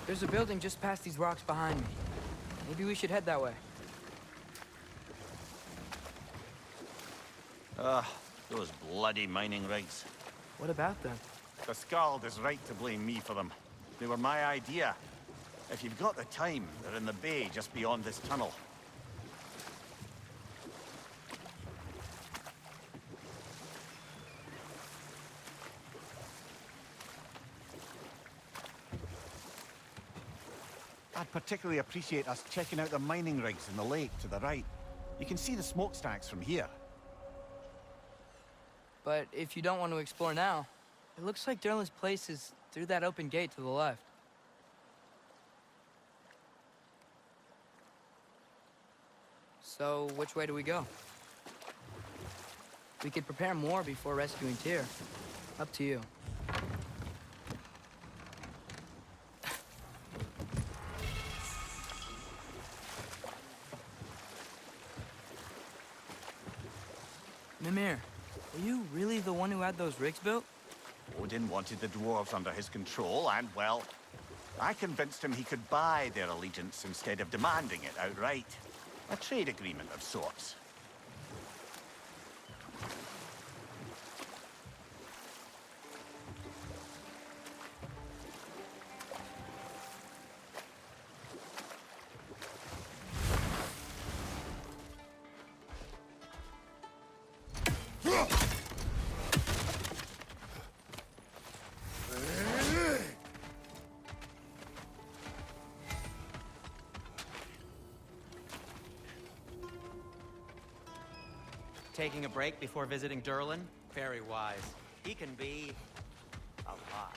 There's a building just past these rocks behind me. Maybe we should head that way. Those bloody mining rigs. What about them? The Skald is right to blame me for them. They were my idea. If you've got the time, they're in the bay just beyond this tunnel. I'd particularly appreciate us checking out the mining rigs in the lake to the right. You can see the smokestacks from here. But if you don't want to explore now, it looks like Durlin's place is through that open gate to the left. So, which way do we go? We could prepare more before rescuing Tyr. Up to you. Mimir, were you really the one who had those rigs built? Odin wanted the dwarves under his control, and, well, I convinced him he could buy their allegiance instead of demanding it outright. A trade agreement of sorts. Taking a break before visiting Durlin? Very wise. He can be... a lot.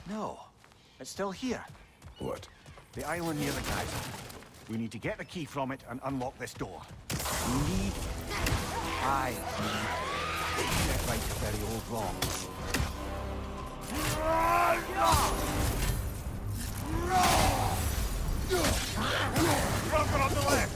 No, it's still here. What? The island near the geyser. We need to get the key from it and unlock this door. I need to set right very old wrongs. Bunker on the left!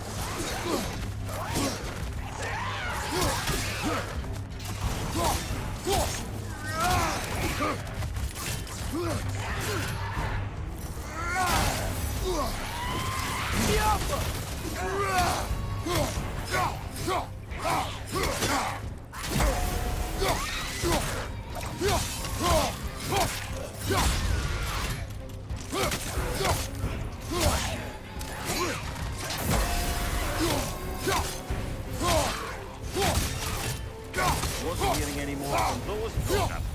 Wasn't hearing any more from those grown-ups.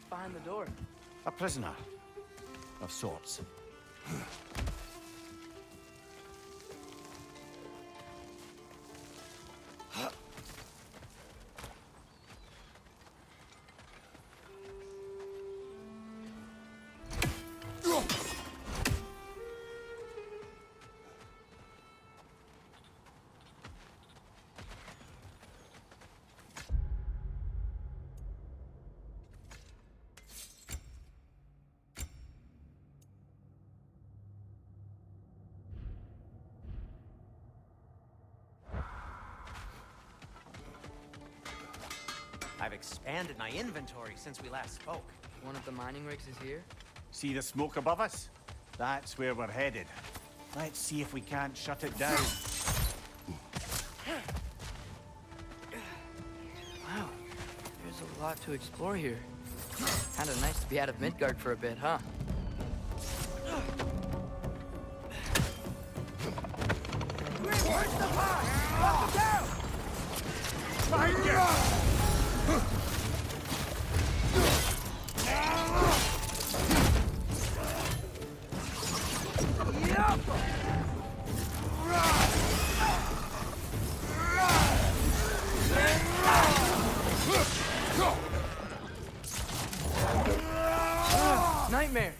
Behind the door. A prisoner. Of sorts. I've expanded my inventory since we last spoke. One of the mining rigs is here? See the smoke above us? That's where we're headed. Let's see if we can't shut it down. Wow, there's a lot to explore here. Kinda nice to be out of Midgard for a bit, huh? Nightmares!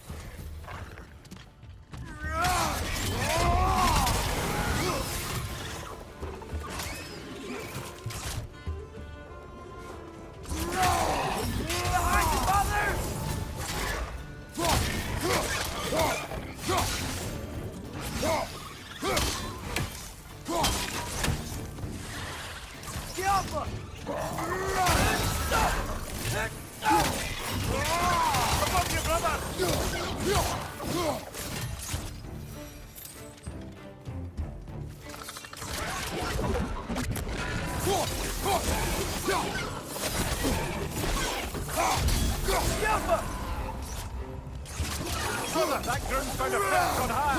That groom's found a fence on high!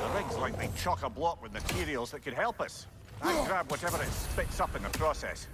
The rig's likely chock-a-block with materials that could help us. I'd grab whatever it spits up in the process.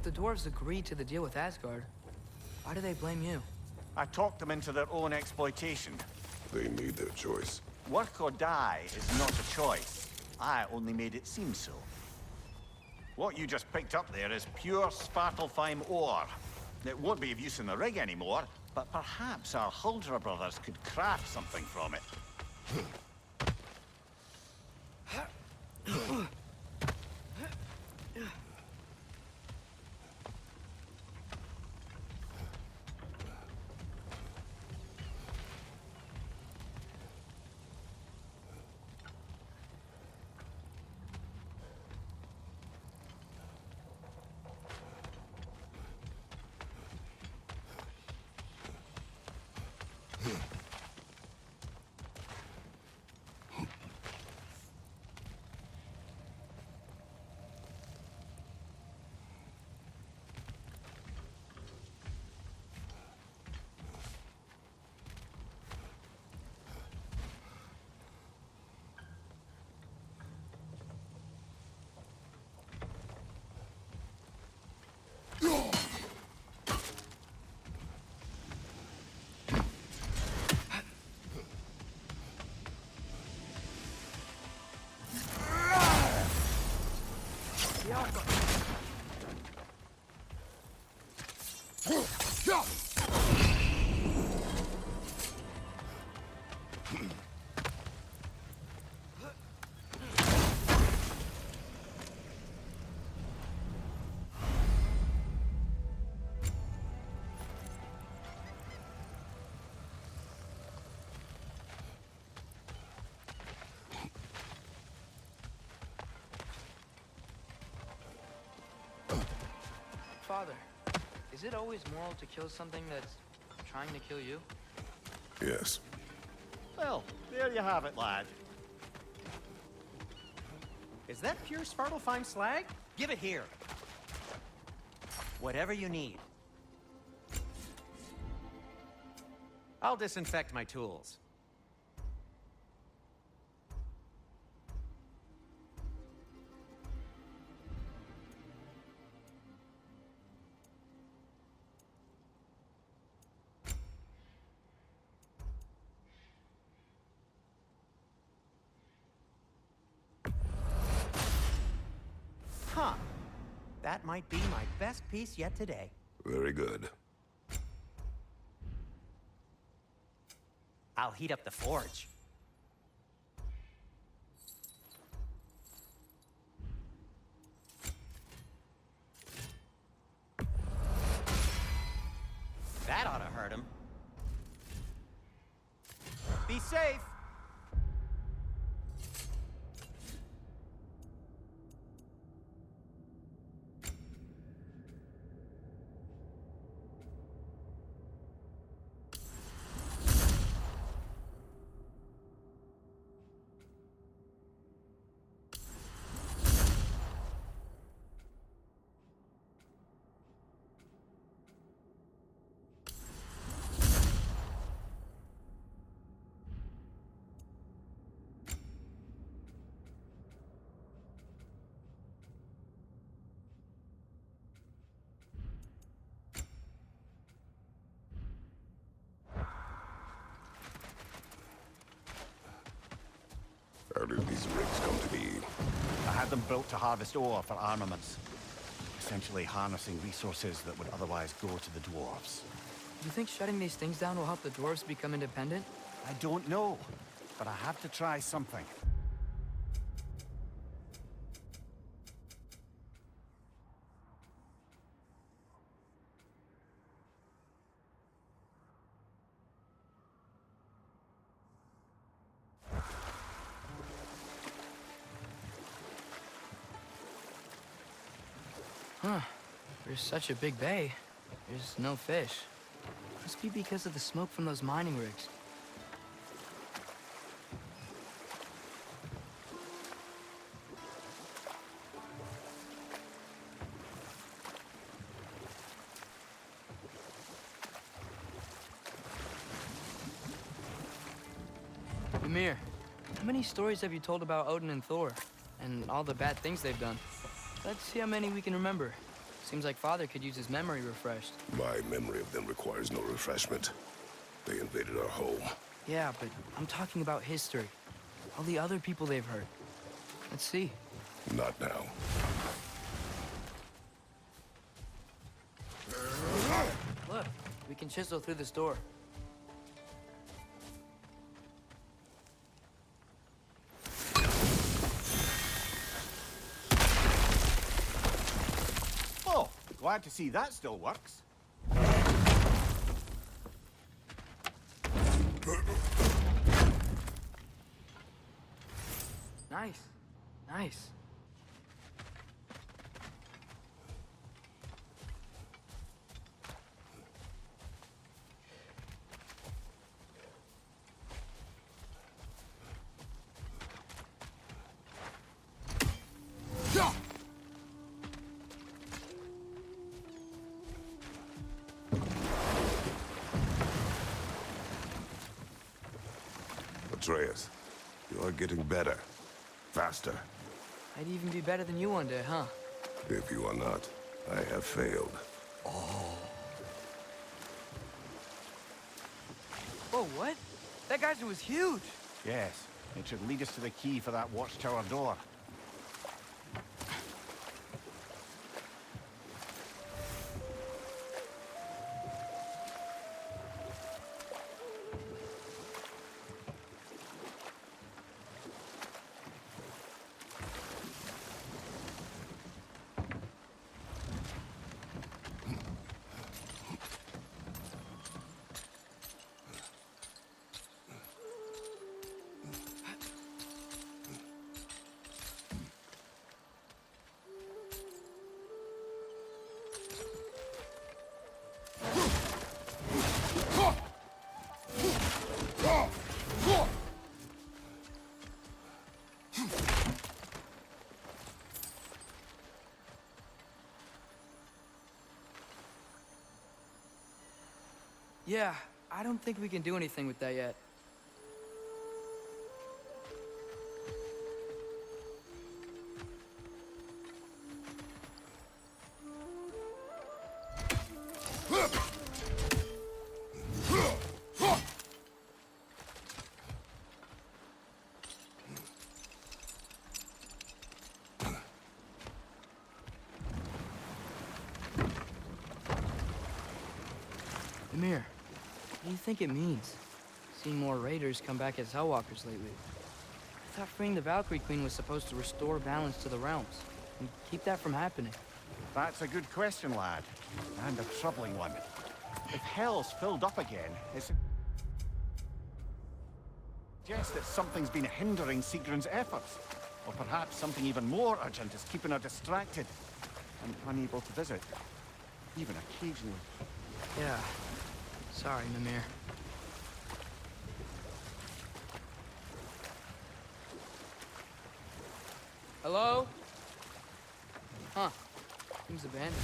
The dwarves agreed to the deal with Asgard. Why do they blame you? I talked them into their own exploitation. They made their choice. Work or die is not a choice. I only made it seem so. What you just picked up there is pure Svartalfheim ore. It won't be of use in the rig anymore, but perhaps our Huldra brothers could craft something from it. Father, is it always moral to kill something that's trying to kill you? Yes. Well, there you have it, lad. Is that pure Svartalfheim slag? Give it here. Whatever you need. I'll disinfect my tools. Huh. That might be my best piece yet today. Very good. I'll heat up the forge. That ought to hurt him. Be safe! How did these rigs come to be? I had them built to harvest ore for armaments. Essentially harnessing resources that would otherwise go to the dwarves. You think shutting these things down will help the dwarves become independent? I don't know, but I have to try something. Huh. There's such a big bay. There's no fish. Must be because of the smoke from those mining rigs. Ymir, how many stories have you told about Odin and Thor? And all the bad things they've done? Let's see how many we can remember. Seems like Father could use his memory refreshed. My memory of them requires no refreshment. They invaded our home. Yeah, but I'm talking about history. All the other people they've hurt. Let's see. Not now. We can chisel through this door. Oh, glad to see that still works. Nice. Nice. Atreus, you are getting better. Faster. I'd even be better than you one day, huh? If you are not, I have failed. Whoa, what? That geyser was huge! Yes, it should lead us to the key for that watchtower door. Yeah, I don't think we can do anything with that yet. Amir, what do you think it means? Seeing more raiders come back as Hellwalkers lately. I thought freeing the Valkyrie Queen was supposed to restore balance to the realms and keep that from happening. That's a good question, lad. And a troubling one. If Hell's filled up again, it suggests that something's been hindering Sigrun's efforts. Or perhaps something even more urgent is keeping her distracted and unable to visit. Even occasionally. Yeah. Sorry, Mimir. Hello? Huh. Seems abandoned.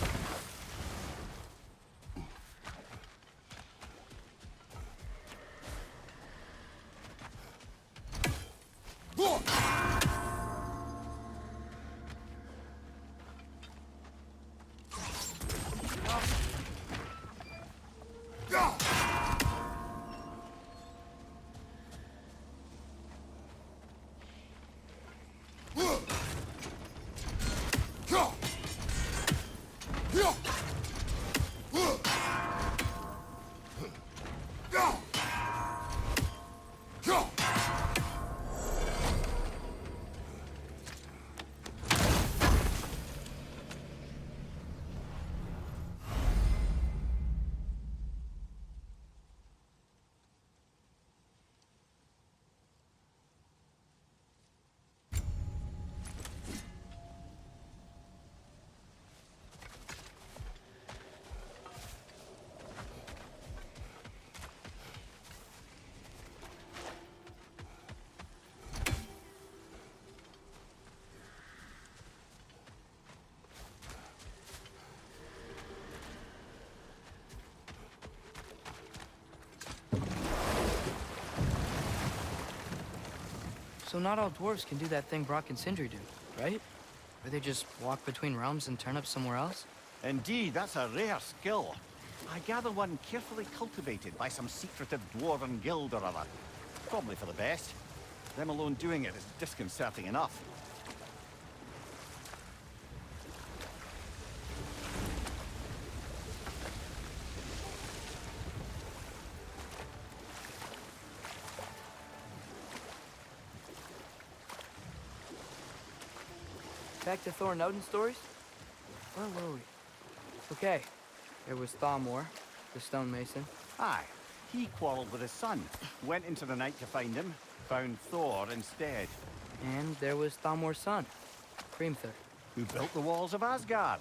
So not all dwarves can do that thing Brock and Sindri do, right? Where they just walk between realms and turn up somewhere else? Indeed, that's a rare skill. I gather one carefully cultivated by some secretive dwarven guild or other. Probably for the best. Them alone doing it is disconcerting enough. Back to Thor and Odin stories? Where were we? Okay, there was Thalmor, the stonemason. Aye. He quarreled with his son, went into the night to find him, found Thor instead. And there was Thalmor's son, Hrimthur. Who built the walls of Asgard,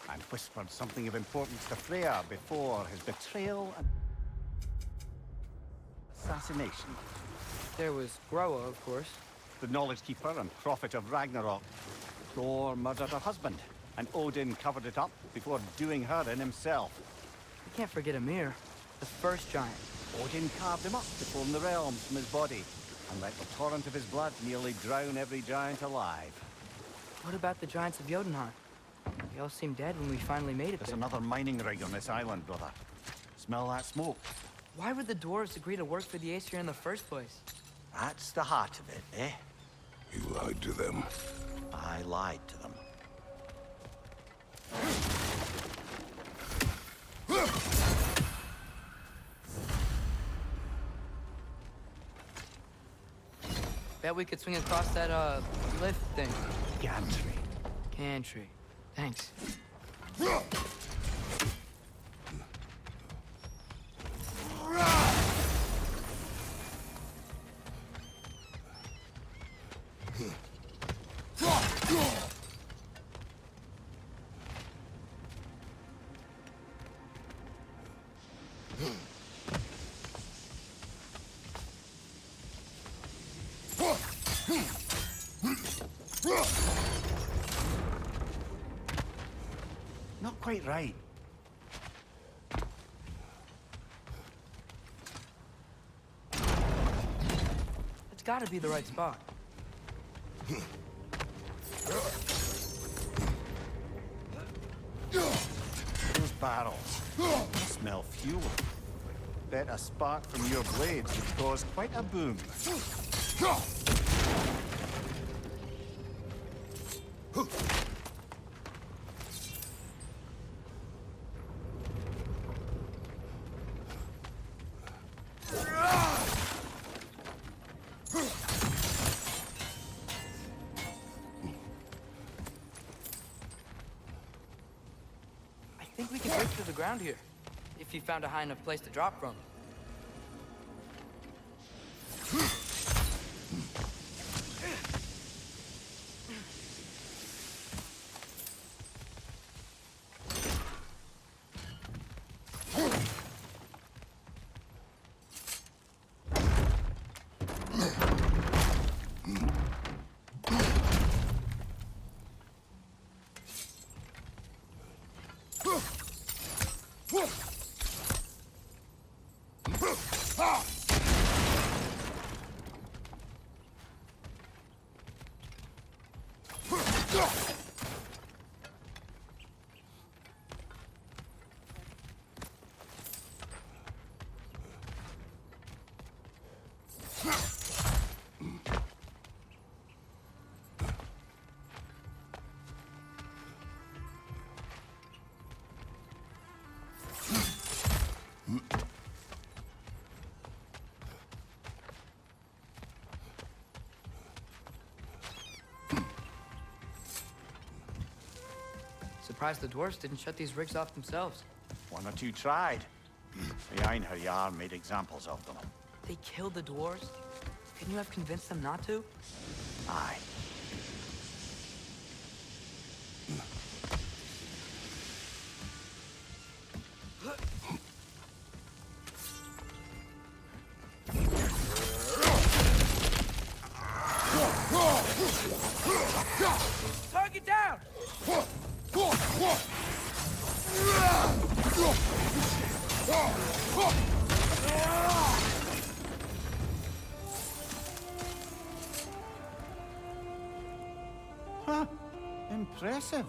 and whispered something of importance to Freya before his betrayal and assassination. There was Groa, of course. The knowledge keeper and prophet of Ragnarok. Thor murdered her husband, and Odin covered it up before doing her in himself. You can't forget Ymir, the first giant. Odin carved him up to form the realms from his body, and let the torrent of his blood nearly drown every giant alive. What about the giants of Jotunheim? They all seemed dead when we finally made it There's there. another mining rig on this island, brother. Smell that smoke? Why would the dwarves agree to work for the Aesir in the first place? That's the heart of it, eh? You lied to them. I lied to them. Bet we could swing across that, lift thing. Gantry. Gantry. Thanks. Not quite right. It's gotta be the right spot. Those barrels. Smell fuel. Bet a spark from your blades would cause quite a boom. I think we can break through the ground here, if you found a high enough place to drop from. Surprised the dwarves didn't shut these rigs off themselves. One or two tried. The Einherjar made examples of them. They killed the dwarves? Couldn't you have convinced them not to? Aye. Target down! Huh. Impressive.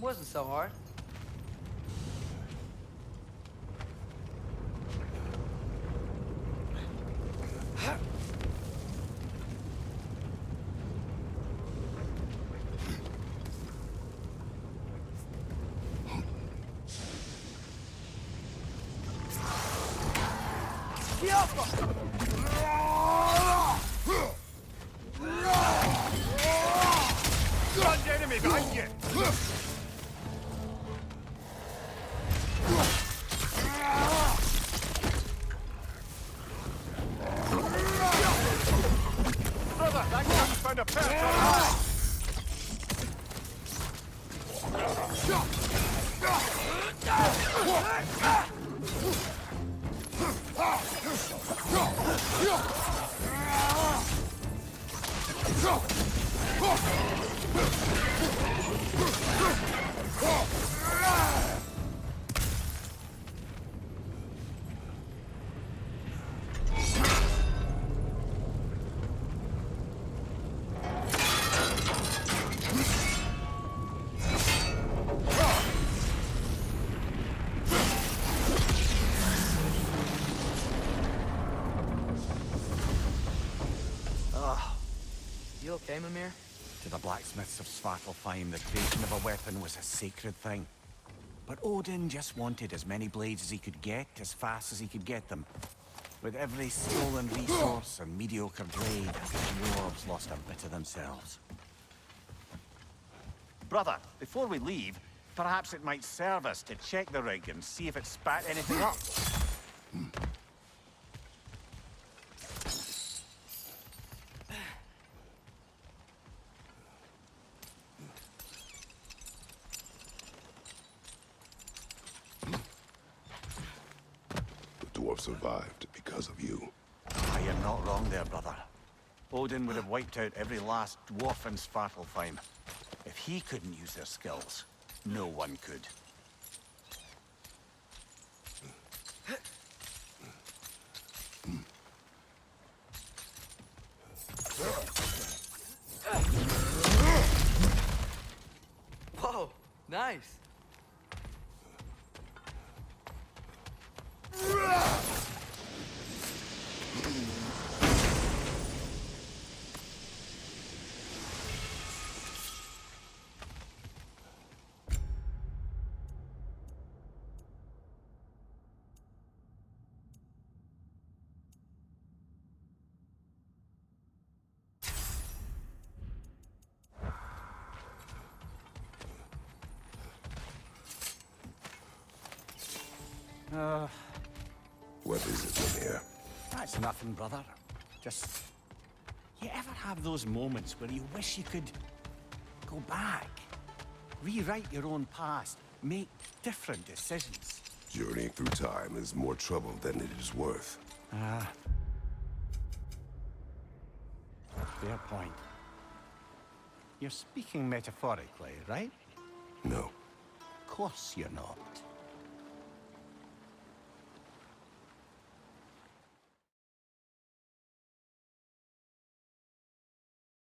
Wasn't so hard. Got enemy behind you! Brother, that gun's found a perch on high! You okay, Mimir? To the blacksmiths of Svartalfheim, the creation of a weapon was a sacred thing. But Odin just wanted as many blades as he could get, as fast as he could get them. With every stolen resource and mediocre blade, the dwarves lost a bit of themselves. Brother, before we leave, perhaps it might serve us to check the rig and see if it spat anything up. The dwarf survived because of you. Ah, you're not wrong there, brother. Odin would have wiped out every last dwarf in Svartalfheim. If he couldn't use their skills, no one could. Whoa, nice. What is it, Mimir? That's nothing, brother. Just... You ever have those moments where you wish you could... go back? Rewrite your own past. Make different decisions. Journeying through time is more trouble than it is worth. Fair point. You're speaking metaphorically, right? No. Of course you're not.